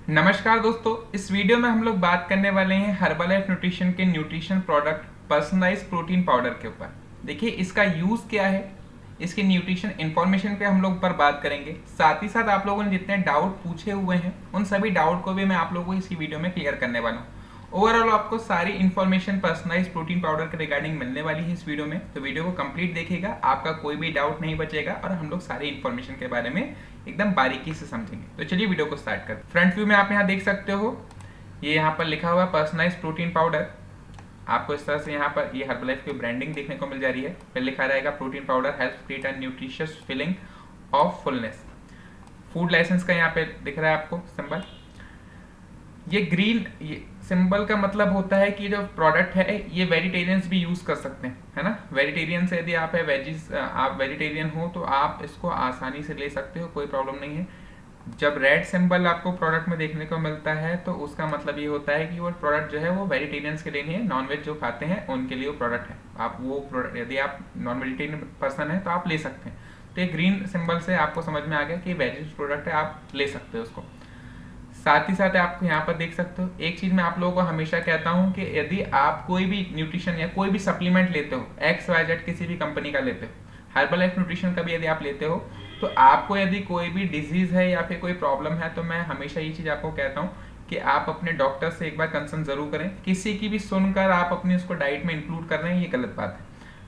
नमस्कार दोस्तों, इस वीडियो में हम लोग बात करने वाले हैं हर्बलाइफ न्यूट्रिशन के nutrition product personalise protein powder के ऊपर। देखिए इसका यूज़ क्या है, इसकी न्यूट्रिशन इन्फॉर्मेशन पे हम लोग पर बात करेंगे। साथ ही साथ आप लोगों ने जितने डाउट पूछे हुए हैं उन सभी डाउट को भी मैं आप लोगों को इसी वीडियो में क्लियर करने वाला हूँ। ओवरऑल आपको सारी इन्फॉर्मेशन पर्सनलाइज प्रोटीन पाउडर के रिगार्डिंग मिलने वाली है इस वीडियो में, तो वीडियो को कंप्लीट देखिएगा, आपका कोई भी डाउट नहीं बचेगा और हम लोग सारी इन्फॉर्मेशन के बारे में एकदम बारीकी से समझेंगे। तो चलिए वीडियो को स्टार्ट करते हैं। फ्रंट व्यू में आप यहाँ देख सकते हो, ये यहाँ पर लिखा हुआ है पर्सनलाइज प्रोटीन पाउडर। आपको इस तरह से यहाँ पर ये हर्बलाइफ की ब्रांडिंग देखने को मिल जा रही है। फिर लिखा रहेगा protein powder help create and nutritious feeling of fullness. Food licence का यहाँ पे दिख रहा है आपको सिंबल। ये ग्रीन सिंबल का मतलब होता है कि जो प्रोडक्ट है ये वेजिटेरियंस भी यूज कर सकते हैं, है ना। वेजिटेरियन से यदि आप है वेजिस आप वेजिटेरियन हो तो आप इसको आसानी से ले सकते हो, कोई प्रॉब्लम नहीं है। जब रेड सिंबल आपको प्रोडक्ट में देखने को मिलता है तो उसका मतलब ये होता है कि वो प्रोडक्ट जो है वो वेजिटेरियंस के लिए नहीं है, नॉनवेज जो खाते हैं उनके लिए वो प्रोडक्ट है। आप वो प्रोडक्ट यदि आप नॉन वेजिटेरियन पर्सन है तो आप ले सकते हैं। तो ये ग्रीन सिंबल से आपको समझ में आ गया कि वेजिज प्रोडक्ट है, आप ले सकते हो उसको। साथ ही साथ आप यहाँ पर देख सकते हो, एक चीज मैं आप लोगों को हमेशा कहता हूँ कि यदि आप कोई भी न्यूट्रिशन या कोई भी सप्लीमेंट लेते हो, XYZ किसी भी कंपनी का लेते हो, हर्बलाइफ न्यूट्रिशन का भी यदि आप लेते हो, तो आपको यदि कोई भी डिजीज है या फिर कोई प्रॉब्लम है तो मैं हमेशा ये चीज आपको कहता हूँ कि आप अपने डॉक्टर से एक बार कंसल्ट जरूर करें। किसी की भी सुनकर आप अपनी उसको डाइट में इंक्लूड कर रहे हैं, ये गलत बात है।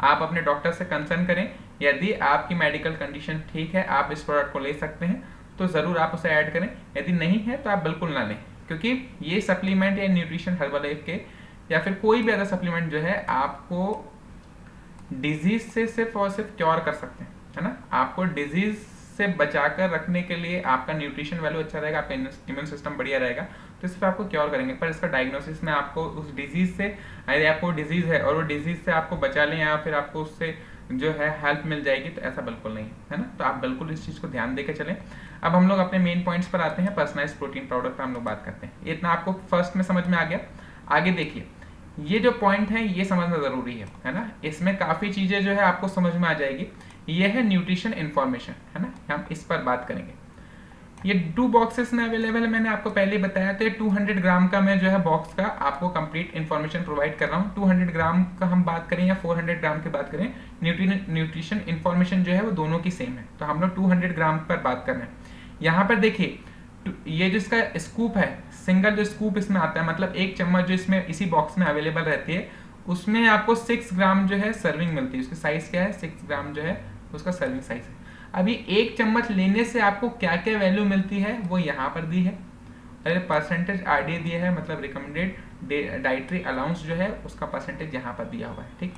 आप अपने डॉक्टर से कंसल्ट करें, यदि आपकी मेडिकल कंडीशन ठीक है, आप इस प्रोडक्ट को ले सकते हैं तो जरूर आप उसे ऐड करें। यदि नहीं है तो आप बिल्कुल ना लें, क्योंकि ये सप्लीमेंट या न्यूट्रिशन हर्बलाइफ के या फिर कोई भी अदर सप्लीमेंट जो है आपको डिजीज से सिर्फ और सिर्फ क्योर कर सकते हैं, है ना। आपको डिजीज से बचाकर रखने के लिए आपका न्यूट्रिशन वैल्यू अच्छा रहेगा, आपका इम्यून सिस्टम बढ़िया रहेगा, तो सिर्फ आपको क्योर करेंगे। पर इसका डायग्नोसिस में आपको उस डिजीज से, यदि आपको डिजीज है और वो डिजीज से आपको बचा लें या फिर आपको उससे जो है हेल्प मिल जाएगी, तो ऐसा बिल्कुल नहीं है ना। तो आप बिल्कुल इस चीज को ध्यान देकर चलें। अब हम लोग अपने मेन पॉइंट्स पर आते हैं। पर्सनलाइज प्रोटीन पाउडर पर हम लोग बात करते हैं। इतना आपको फर्स्ट में समझ में आ गया। आगे देखिए, ये जो पॉइंट है ये समझना जरूरी है ना। इसमें काफी चीजें जो है आपको समझ में आ जाएगी। ये है न्यूट्रिशन इंफॉर्मेशन, है ना, हम इस पर बात करेंगे। ये 2 बॉक्सेस में अवेलेबल है, मैंने आपको पहले बताया। तो ये 200 ग्राम का मैं जो है बॉक्स का आपको कंप्लीट इन्फॉर्मेशन प्रोवाइड कर रहा हूँ। 200 ग्राम का हम बात करें या 400 ग्राम की बात करें, न्यूट्रिशन इन्फॉर्मेशन जो है वो दोनों की सेम है। तो हम लोग 200 ग्राम पर बात कर रहे हैं। यहाँ पर देखिए, ये जो इसका स्कूप है, सिंगल जो स्कूप इसमें आता है, मतलब एक चम्मच जो इसमें इसी बॉक्स में अवेलेबल रहती है, उसमें आपको 6 ग्राम जो है सर्विंग मिलती है। उसकी साइज क्या है, 6 ग्राम जो है उसका सर्विंग साइज है। अभी एक चम्मच लेने से आपको क्या क्या वैल्यू मिलती है वो यहाँ पर दी है। अरे परसेंटेज RDA दिया है, मतलब रिकमेंडेड डाइटरी अलाउंस जो है उसका परसेंटेज यहाँ पर दिया हुआ है। ठीक,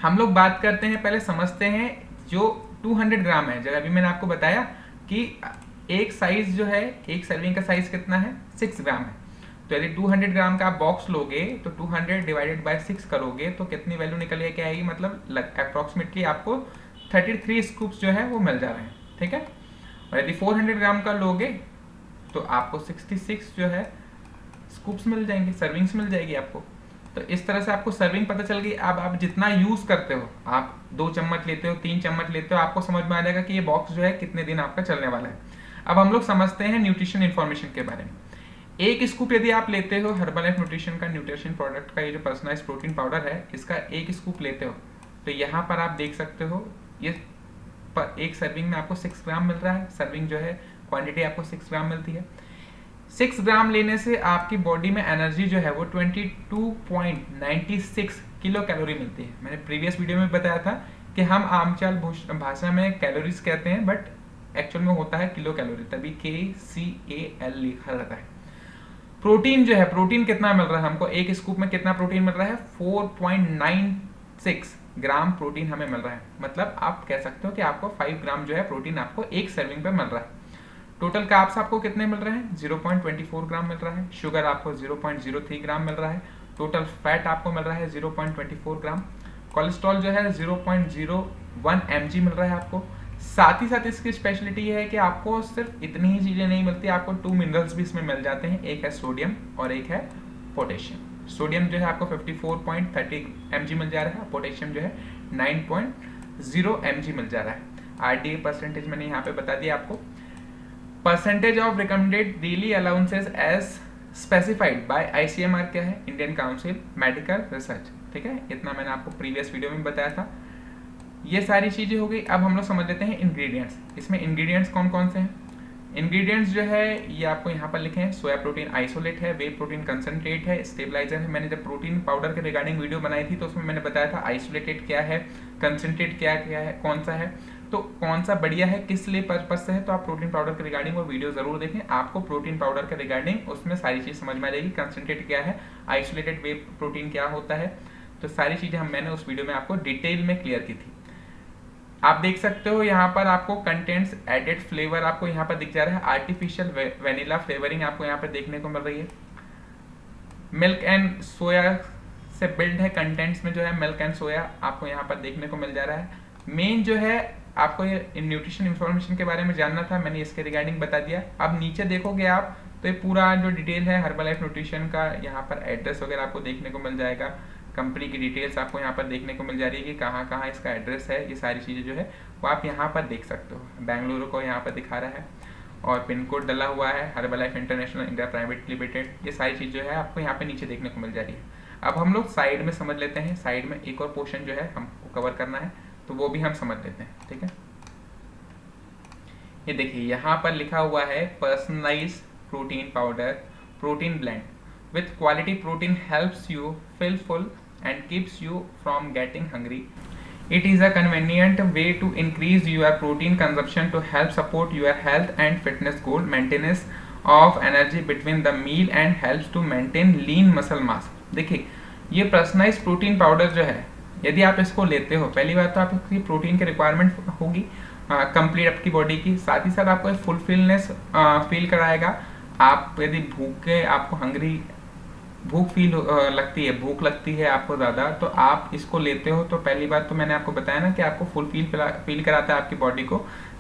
हम लोग बात करते हैं, पहले समझते हैं जो 200 ग्राम है। जब अभी मैंने आपको बताया कि एक साइज जो है, एक सर्विंग का साइज कितना है, 6 ग्राम है। तो यदि 200 ग्राम का आप बॉक्स लोगे तो 200 डिवाइडेड बाय 6 करोगे तो कितनी वैल्यू निकल के आएगी, मतलब अप्रोक्सीमेटली आपको 33 स्कूप्स जो है वो मिल जा रहे हैं। ठीक है, और यदि 400 ग्राम का लोगे तो आपको 66 जो है स्कूप्स मिल जाएंगे, सर्विंग्स मिल जाएगी आपको। तो इस तरह से आपको सर्विंग पता चल गई। अब आप जितना यूज करते हो, आप 2 चम्मच लेते हो, 3 चम्मच लेते हो, आपको समझ में आ जाएगा कि ये बॉक्स जो है कितने दिन आपका चलने वाला है। अब हम लोग समझते हैं न्यूट्रिशन इन्फॉर्मेशन के बारे में। एक स्कूप यदि आप लेते हो हर्बलाइफ न्यूट्रिशन का, न्यूट्रिशन प्रोडक्ट का, ये जो पर्सनलाइज प्रोटीन पाउडर है, इसका एक स्कूप लेते हो तो यहाँ पर आप देख सकते हो ये एक सर्विंग में आपको 6 ग्राम मिल रहा है। सर्विंग जो है क्वांटिटी आपको 6 ग्राम मिलती है। 6 ग्राम लेने से आपकी बॉडी में एनर्जी जो है वो 22.96 किलो कैलोरी मिलती है। मैंने प्रीवियस वीडियो में बताया था कि हम आमचाल भाषा में कैलोरीज कहते हैं, बट एक्चुअल में होता है किलो कैलोरी, तभी KCAL लिखा रहता है। प्रोटीन जो है, प्रोटीन कितना मिल रहा है हमको, एक स्कूप में कितना प्रोटीन मिल रहा है, 4.96 ग्राम प्रोटीन हमें मिल रहा है। मतलब आप कह सकते हो कि आपको 5 ग्राम जो है प्रोटीन आपको एक सर्विंग पे मिल रहा है। टोटल कार्ब्स आपको कितने मिल रहे हैं, 0.24 ग्राम मिल रहा है। शुगर आपको 0.03 ग्राम मिल रहा है। टोटल फैट आपको मिल रहा है 0.24 ग्राम। कोलेस्ट्रॉल जो है 0.01 mg मिल रहा है आपको। साथ ही साथ इसकी स्पेशलिटी ये है कि आपको सिर्फ इतनी ही चीजें नहीं मिलती, आपको 2 मिनरल्स भी इसमें मिल जाते हैं। एक है सोडियम और एक है पोटेशियम। सोडियम जो है आपको 54.30 mg मिल जा रहा है, पोटेशियम जो है 9.0 mg मिल जा रहा है। RDA परसेंटेज मैंने यहाँ पे बता दिया आपको। Percentage of recommended daily allowances as specified by ICMR क्या है, इंडियन काउंसिल मेडिकल रिसर्च। ठीक है, इतना मैंने आपको प्रीवियस वीडियो में बताया था। ये सारी चीज़ें हो गई। अब हम लोग समझ लेते हैं इंग्रेडिएंट्स। इसमें इंग्रेडिएंट्स कौन कौन से हैं। इंग्रेडिएंट्स जो है ये आपको यहाँ पर लिखे हैं। सोया प्रोटीन आइसोलेट है, वे प्रोटीन कंसनट्रेट है, स्टेबलाइजर है। मैंने जब प्रोटीन पाउडर के रिगार्डिंग वीडियो बनाई थी तो उसमें मैंने बताया था आइसोलेटेड क्या है, कंसनट्रेट क्या क्या है, कौन सा है, तो कौन सा बढ़िया है, किस लिए पर्पज से है। तो आप प्रोटीन पाउडर के रिगार्डिंग वो वीडियो जरूर देखें, आपको प्रोटीन पाउडर के रिगार्डिंग उसमें सारी चीज़ समझ में आ जाएगी। कंसनट्रेट क्या है, आइसोलेटेड वे प्रोटीन क्या होता है, तो सारी चीज़ें मैंने उस वीडियो में आपको डिटेल में क्लियर की थी। आप देख सकते हो यहाँ पर आपको कंटेंट्स एडेड फ्लेवर आपको यहाँ पर दिख जा रहा है। आर्टिफिशियल वेनिला फ्लेवरिंग आपको यहाँ पर देखने को मिल रही है। मिल्क एंड सोया से बिल्ड है, कंटेंट्स में जो है मिल्क एंड सोया आपको यहाँ पर देखने को मिल जा रहा है। मेन जो है आपको ये न्यूट्रिशन इंफॉर्मेशन के बारे में जानना था, मैंने इसके रिगार्डिंग बता दिया। अब नीचे देखोगे आप तो ये पूरा जो डिटेल है हर्बलाइफ न्यूट्रिशन का, यहाँ पर एड्रेस वगैरह आपको देखने को मिल जाएगा। कंपनी की डिटेल्स आपको यहाँ पर देखने को मिल जा रही है कि कहाँ कहाँ इसका एड्रेस है। ये सारी चीज़ें जो है वो आप यहाँ पर देख सकते हो। बेंगलुरु को यहाँ पर दिखा रहा है और पिन कोड डला हुआ है, Herbalife international India private limited. ये सारी चीज़ जो है आपको यहाँ पे नीचे देखने को मिल जा रही है। अब हम लोग साइड में समझ लेते हैं। साइड में एक और पोर्शन जो है हमको कवर करना है, तो वो भी हम समझ लेते हैं। ठीक है, ये देखिए यहाँ पर लिखा हुआ है personalised protein powder protein blend with quality protein helps you feel full and keeps you from getting hungry. It is a convenient way to increase your protein consumption to help support your health and fitness goal, maintenance of energy between the meal and helps to maintain lean muscle mass. देखिए ये personalised protein powder जो है, यदि आप इसको लेते हो, पहली बात तो आपकी प्रोटीन की रिक्वायरमेंट होगी कंप्लीट आपकी बॉडी की, साथ ही साथ आपको फुलफिलनेस फील कराएगा। आप यदि भूखे, आपको हंग्री भूख भूख लगती है आपको ज़्यादा, तो आप इसको लेते हो तो पहली बात तो मैंने आपको बताया ना कि आपको फुल फील कराता है आपकी बॉडी को,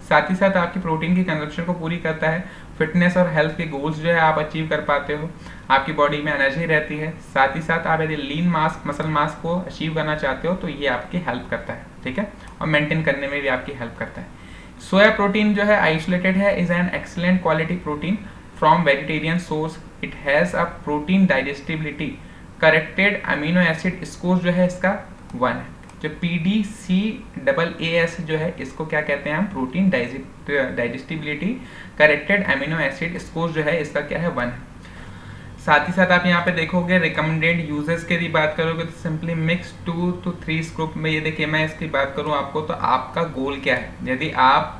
साथ ही साथ आपकी प्रोटीन की कंजप्शन को पूरी करता है। फिटनेस और हेल्थ के गोल्स जो है आप अचीव कर पाते हो, आपकी बॉडी में एनर्जी रहती है। साथ ही साथ आप यदि लीन मास मसल मास को अचीव करना चाहते हो तो ये आपकी हेल्प करता है। ठीक है, और मेंटेन करने में भी आपकी हेल्प करता है। सोया प्रोटीन जो है आइसोलेटेड है, is an excellent quality protein from vegetarian source. It has a protein digestibility, corrected amino acid scores जो है इसका 1 है। जो PDCAAS जो है इसको क्या कहते हैं हम, protein digestibility corrected amino acid score जो है इसका क्या है 1 है। साथ ही साथ आप यहाँ पे देखोगे रिकमेंडेड यूजेस की यदि बात करोगे तो सिंपली मिक्स 2 to 3 स्कूप में। ये देखिए मैं इसकी बात करूँ आपको तो आपका गोल क्या है, यदि आप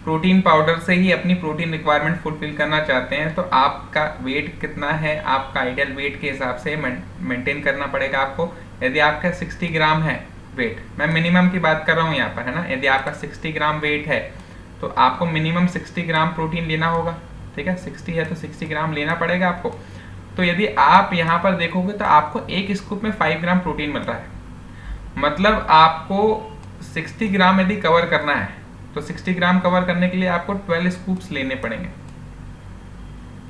प्रोटीन पाउडर से ही अपनी प्रोटीन रिक्वायरमेंट फुलफिल करना चाहते हैं तो आपका वेट कितना है, आपका आइडियल वेट के हिसाब से मेंटेन करना पड़ेगा आपको। यदि आपका 60 ग्राम है वेट, मैं मिनिमम की बात कर रहा हूँ यहाँ पर, है ना, यदि आपका 60 ग्राम वेट है तो आपको मिनिमम 60 ग्राम प्रोटीन लेना होगा। ठीक है, 60 है तो 60 ग्राम लेना पड़ेगा आपको। तो यदि आप यहाँ पर देखोगे तो आपको एक स्कूप में 5 ग्राम प्रोटीन मिल रहा है, मतलब आपको 60 ग्राम यदि कवर करना है तो 60 ग्राम कवर करने के लिए आपको 12 स्कूप्स लेने पड़ेंगे।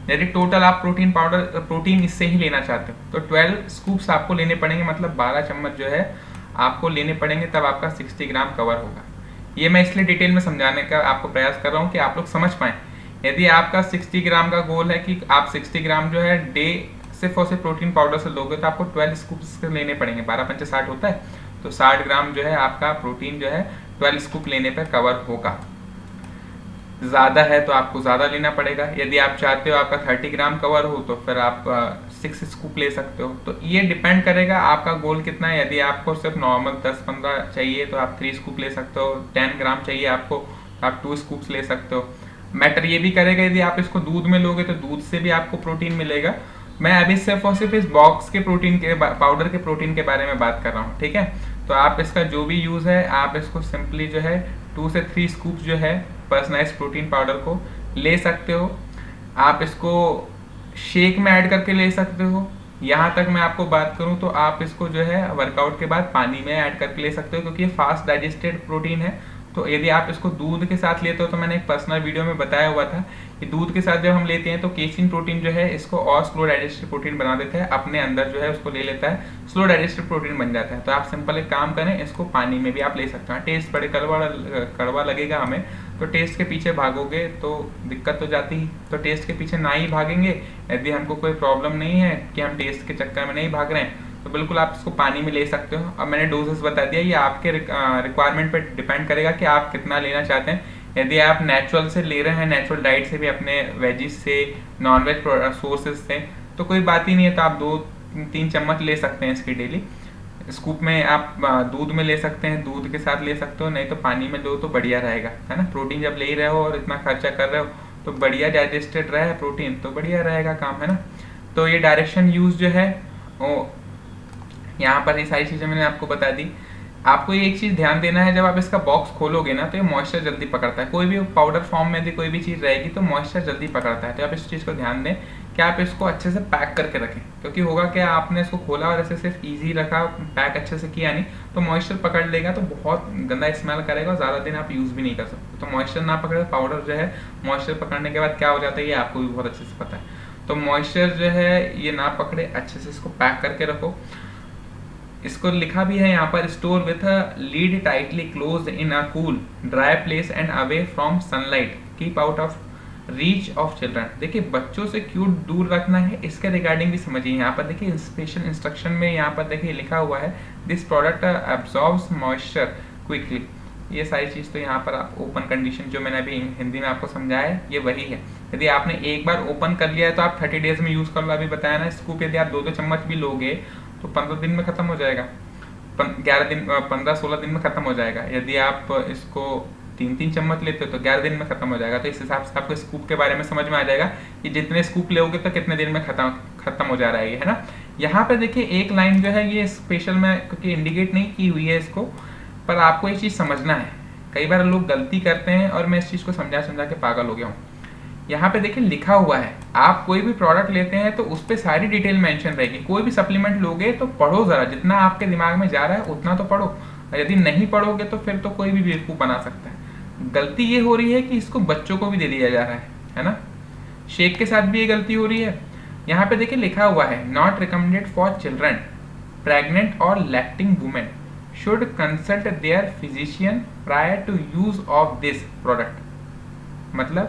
यदि टोटल आप प्रोटीन इससे ही लेना चाहते हो तो 12 स्कूप्स आपको लेने पड़ेंगे, मतलब 12 चम्मच जो है आपको लेने पड़ेंगे, तब आपका 60 ग्राम कवर होगा। ये मैं इसलिए डिटेल में समझाने का आपको प्रयास कर रहा हूँ कि आप लोग समझ पाएँ। यदि आपका 60 ग्राम का गोल है कि आप 60 ग्राम जो है डे सिर्फ और सिर्फ प्रोटीन पाउडर से लोगे तो आपको 12 स्कूप्स लेने पड़ेंगे। 12 पंचे 60 होता है, तो 60 ग्राम जो है आपका प्रोटीन जो है 12 स्कूप लेने पर कवर होगा। ज़्यादा है तो आपको ज़्यादा लेना पड़ेगा। यदि आप चाहते हो आपका 30 ग्राम कवर हो तो फिर आप 6 स्कूप ले सकते हो। तो ये डिपेंड करेगा आपका गोल कितना है। यदि आपको सिर्फ नॉर्मल 10-15 चाहिए तो आप 3 स्कूप ले सकते हो। 10 ग्राम चाहिए आपको तो आप 2 स्कूप्स ले सकते हो। मैटर ये भी करेगा यदि आप इसको दूध में लोगे तो दूध से भी आपको प्रोटीन मिलेगा। मैं अभी सिर्फ और सिर्फ इस बॉक्स के प्रोटीन के पाउडर के प्रोटीन के बारे में बात कर रहा हूँ। ठीक है, तो आप इसका जो भी यूज़ है आप इसको सिंपली जो है 2 से 3 स्कूप जो है पर्सनलाइज्ड प्रोटीन पाउडर को ले सकते हो। आप इसको शेक में ऐड करके ले सकते हो। यहाँ तक मैं आपको बात करूँ तो आप इसको जो है वर्कआउट के बाद पानी में ऐड करके ले सकते हो, क्योंकि ये फास्ट डाइजेस्टेड प्रोटीन है। तो यदि आप इसको दूध के साथ लेते हो तो मैंने एक पर्सनल वीडियो में बताया हुआ था कि दूध के साथ जब हम लेते हैं तो केसिन प्रोटीन जो है इसको और स्लो डाइजेस्टिव प्रोटीन बना देता है, अपने अंदर जो है उसको ले लेता है, स्लो डाइजेस्टिव प्रोटीन बन जाता है। तो आप सिंपल एक काम करें, इसको पानी में भी आप ले सकते हैं। टेस्ट बड़े कड़वा लगेगा हमें, तो टेस्ट के पीछे भागोगे तो दिक्कत हो जाती है। तो टेस्ट के पीछे ना ही भागेंगे, यदि हमको कोई प्रॉब्लम नहीं है कि हम टेस्ट के चक्कर में नहीं भाग रहे हैं, तो बिल्कुल आप इसको पानी में ले सकते हो। अब मैंने डोजेस बता दिया, ये आपके रिक्वायरमेंट पे डिपेंड करेगा कि आप कितना लेना चाहते हैं। यदि आप नेचुरल से ले रहे हैं, नेचुरल डाइट से भी, अपने वेजिस से, नॉनवेज सोर्सेज से, तो कोई बात ही नहीं है, तो आप 2-3 चम्मच ले सकते हैं इसकी डेली। स्कूप में आप दूध में ले सकते हैं, दूध के साथ ले सकते हो, नहीं तो पानी में लो तो बढ़िया रहेगा, है ना। प्रोटीन जब ले ही रहे हो और इतना खर्चा कर रहे हो तो बढ़िया डाइजेस्टेड रहे प्रोटीन, तो बढ़िया रहेगा काम, है ना। तो ये डायरेक्शन यूज जो है वो यहाँ पर ये सारी चीज़ें मैंने आपको बता दी। आपको ये एक चीज़ ध्यान देना है, जब आप इसका बॉक्स खोलोगे ना तो ये मॉइस्चर जल्दी पकड़ता है। कोई भी पाउडर फॉर्म में यदि कोई भी चीज़ रहेगी तो मॉइस्चर जल्दी पकड़ता है। तो आप इस चीज़ को ध्यान दें कि आप इसको अच्छे से पैक करके रखें, क्योंकि होगा क्या, आपने इसको खोला और ऐसे सिर्फ ईजी रखा, पैक अच्छे से किया नहीं, तो मॉइस्चर पकड़ लेगा तो बहुत गंदा स्मेल करेगा और ज़्यादा दिन आप यूज़ भी नहीं कर सकते। तो मॉइस्चर ना पकड़े, पाउडर जो है मॉइस्चर पकड़ने के बाद क्या हो जाता है ये आपको भी बहुत अच्छे से पता है। तो मॉइस्चर जो है ये ना पकड़े, अच्छे से इसको पैक करके रखो। इसको लिखा भी है यहाँ पर, store with a lead tightly closed in a cool dry place and away from sunlight, keep out of reach of children. देखिए बच्चों से क्यों दूर रखना है इसके रिगार्डिंग भी समझिए। यहाँ पर देखिए स्पेशल इंस्ट्रक्शन में यहाँ पर देखिए लिखा हुआ है, this product absorbs moisture quickly. ये सारी चीज़ तो यहाँ पर आप ओपन कंडीशन जो मैंने अभी हिंदी में आपको समझाया है ये वही है। यदि आपने एक बार ओपन कर लिया है तो आप 30 डेज में यूज़ कर लो। अभी बताया ना, स्कूप यदि आप 2-2 चम्मच भी लोगे तो 15 दिन में ख़त्म हो जाएगा, 15-16 दिन में ख़त्म हो जाएगा। यदि आप इसको 3-3 चम्मच लेते हो तो 11 दिन में ख़त्म हो जाएगा। तो इस हिसाब से आपको स्कूप के बारे में समझ में आ जाएगा कि जितने स्कूप लोगे तो कितने दिन में ख़त्म हो जा रहा है ये, है ना। यहाँ पे देखिए एक लाइन जो है ये स्पेशल में क्योंकि इंडिकेट नहीं की हुई है इसको, पर आपको ये चीज़ समझना है। कई बार लोग गलती करते हैं और मैं इस चीज़ को समझा के पागल हो गया हूँ। यहाँ पे देखिए लिखा हुआ है, आप कोई भी प्रोडक्ट लेते हैं तो उस पर सारी डिटेल मेंशन रहेगी। कोई भी सप्लीमेंट लोगे तो पढ़ो ज़रा, जितना आपके दिमाग में जा रहा है उतना तो पढ़ो। यदि नहीं पढ़ोगे तो फिर तो कोई भी बेवकूफ़ बना सकता है। गलती ये हो रही है कि इसको बच्चों को भी दे दिया जा रहा है ना। शेक के साथ भी ये गलती हो रही है। यहाँ पे देखिए लिखा हुआ है, not recommended for children, pregnant और lactating women should consult their physician prior to use of this product। मतलब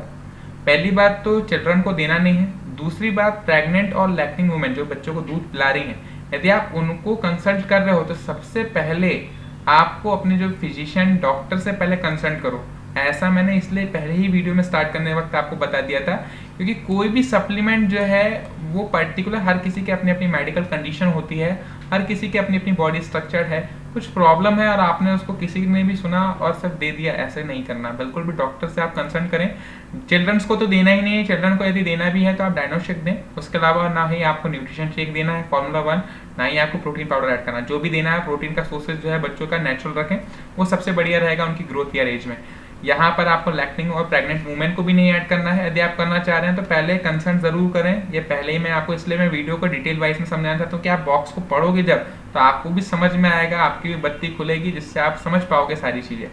पहली बात तो चिल्ड्रन को देना नहीं है, दूसरी बात प्रेग्नेंट और लैक्टिंग वुमेन जो बच्चों को दूध पिला रही हैं, यदि आप उनको कंसल्ट कर रहे हो तो सबसे पहले आपको अपने जो फिजिशियन डॉक्टर से पहले कंसल्ट करो। ऐसा मैंने इसलिए पहले ही वीडियो में स्टार्ट करने वक्त आपको बता दिया था, क्योंकि कोई भी सप्लीमेंट जो है वो पर्टिकुलर हर किसी की अपनी अपनी मेडिकल कंडीशन होती है, हर किसी की अपनी अपनी बॉडी स्ट्रक्चर है, कुछ प्रॉब्लम है और आपने उसको किसी ने भी सुना और सिर्फ दे दिया, ऐसे नहीं करना। बिल्कुल भी डॉक्टर से आप कंसल्ट करें। चिल्ड्रंस को तो देना ही नहीं है, चिल्ड्रन को यदि देना भी है तो आप डायनो शेक दें। उसके अलावा ना ही आपको न्यूट्रिशन शेक देना है फॉर्मूला 1, ना ही आपको प्रोटीन पाउडर ऐड करना। जो भी देना है प्रोटीन का सोर्सेज जो है बच्चों का नेचुरल रखें, वो सबसे बढ़िया रहेगा उनकी ग्रोथ ईयर एज में। यहाँ पर आपको लैक्टिंग और प्रेग्नेंट वुमेन को भी नहीं ऐड करना है। यदि आप करना चाह रहे हैं तो पहले कंसर्न जरूर करें। ये पहले ही मैं आपको, इसलिए मैं वीडियो को डिटेल वाइज में समझाना चाहता हूँ कि आप बॉक्स को पढ़ोगे जब तो आपको भी समझ में आएगा, आपकी भी बत्ती खुलेगी, जिससे आप समझ पाओगे सारी चीज़ें।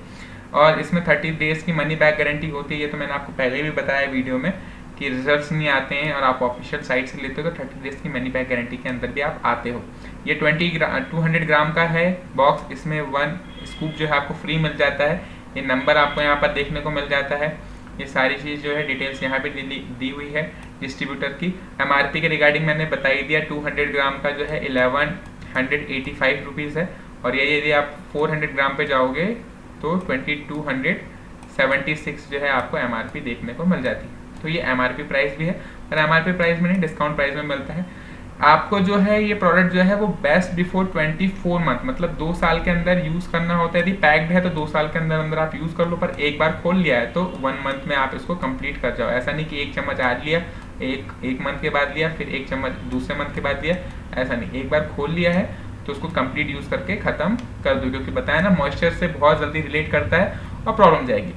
और इसमें 30 डेज की मनी बैक गारंटी होती है। ये तो मैंने आपको पहले भी बताया वीडियो में कि रिजल्ट्स नहीं आते हैं और आप ऑफिशियल साइट से लेते हो तो 30 डेज की मनी बैक गारंटी के अंदर भी आप आते हो। ये 200 ग्राम का है बॉक्स, इसमें 1 स्कूप जो है आपको फ्री मिल जाता है। ये नंबर आपको यहाँ पर देखने को मिल जाता है। ये सारी चीज़ जो है डिटेल्स यहाँ पे दी हुई है डिस्ट्रीब्यूटर की। MRP के रिगार्डिंग मैंने बता ही दिया, 200 ग्राम का जो है 1185 रुपीज़ है। और ये यदि आप 400 ग्राम पे जाओगे तो 2276 जो है आपको MRP देखने को मिल जाती है। तो ये MRP प्राइस भी है, पर MRP प्राइस में नहीं, डिस्काउंट प्राइस में मिलता है आपको। जो है ये प्रोडक्ट जो है वो बेस्ट बिफोर 24 मंथ, मतलब 2 साल के अंदर यूज़ करना होता है। यदि पैक्ड है तो 2 साल के अंदर आप यूज़ कर लो, पर एक बार खोल लिया है तो 1 मंथ में आप इसको कंप्लीट कर जाओ। ऐसा नहीं कि 1 चम्मच आज लिया, एक मंथ के बाद लिया, फिर 1 चम्मच दूसरे मंथ के बाद लिया, ऐसा नहीं। एक बार खोल लिया है तो उसको कंप्लीट यूज़ करके ख़त्म कर दो, क्योंकि बताया ना मॉइस्चर से बहुत जल्दी रिलेट करता है और प्रॉब्लम जाएगी।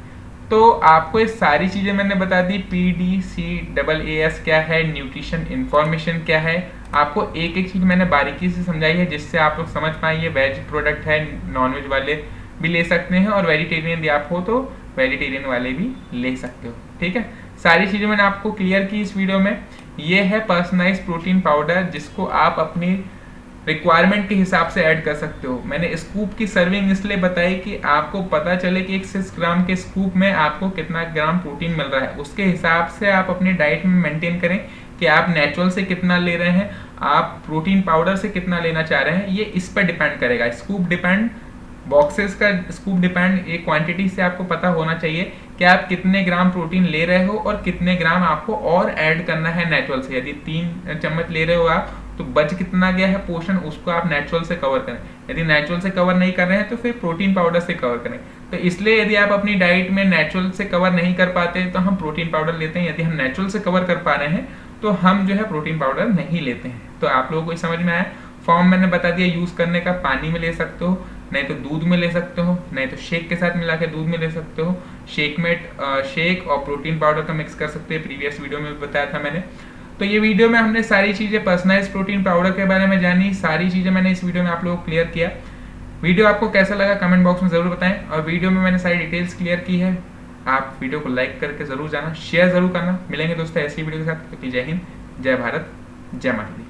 तो आपको ये सारी चीज़ें मैंने बता दी, PDCAAS क्या है, न्यूट्रिशन इन्फॉर्मेशन क्या है, आपको एक एक चीज़ मैंने बारीकी से समझाई है, जिससे आप लोग समझ पाए ये वेज प्रोडक्ट है, नॉनवेज वाले भी ले सकते हैं और वेजिटेरियन यदि आप हो तो वेजिटेरियन वाले भी ले सकते हो। ठीक है, सारी चीज़ें मैंने आपको क्लियर की इस वीडियो में। ये है पर्सनलाइज प्रोटीन पाउडर, जिसको आप अपनी रिक्वायरमेंट के हिसाब से ऐड कर सकते हो। मैंने स्कूप की सर्विंग इसलिए बताई कि आपको पता चले कि एक 6 ग्राम के स्कूप में आपको कितना ग्राम प्रोटीन मिल रहा है, उसके हिसाब से आप अपनी डाइट में मेंटेन करें कि आप नेचुरल से कितना ले रहे हैं, आप प्रोटीन पाउडर से कितना लेना चाह रहे हैं, ये इस पर डिपेंड करेगा। स्कूप डिपेंड, बॉक्सेस का स्कूप डिपेंड, ये क्वांटिटी से आपको पता होना चाहिए कि आप कितने ग्राम प्रोटीन ले रहे हो और कितने ग्राम आपको और ऐड करना है नेचुरल से। यदि 3 चम्मच ले रहे हो आप, तो बच कितना गया है पोर्शन, उसको आप नेचुरल से कवर करें। यदि नेचुरल से कवर नहीं कर रहे हैं तो फिर प्रोटीन पाउडर से कवर करें। तो इसलिए यदि आप अपनी डाइट में नेचुरल से कवर नहीं कर पाते तो हम प्रोटीन पाउडर लेते हैं, यदि हम नेचुरल से कवर कर पा रहे हैं तो हम जो है प्रोटीन पाउडर नहीं लेते हैं। तो आप लोगों को समझ में आया। फॉर्म मैंने बता दिया यूज़ करने का, पानी में ले सकते हो, नहीं तो दूध में ले सकते हो, नहीं तो शेक के साथ मिला के दूध में ले सकते हो। शेक में शेक और प्रोटीन पाउडर का मिक्स कर सकते हैं, प्रीवियस वीडियो में बताया था मैंने। तो ये वीडियो में हमने सारी चीज़ें पर्सनलाइज प्रोटीन पाउडर के बारे में जानी, सारी चीज़ें मैंने इस वीडियो में आप लोगों को क्लियर किया। वीडियो आपको कैसा लगा कमेंट बॉक्स में ज़रूर बताएं, और वीडियो में मैंने सारी डिटेल्स क्लियर की है। आप वीडियो को लाइक करके ज़रूर जाना, शेयर ज़रूर करना। मिलेंगे दोस्तों ऐसी वीडियो के साथ। जय हिंद, जय भारत, जय माता दी।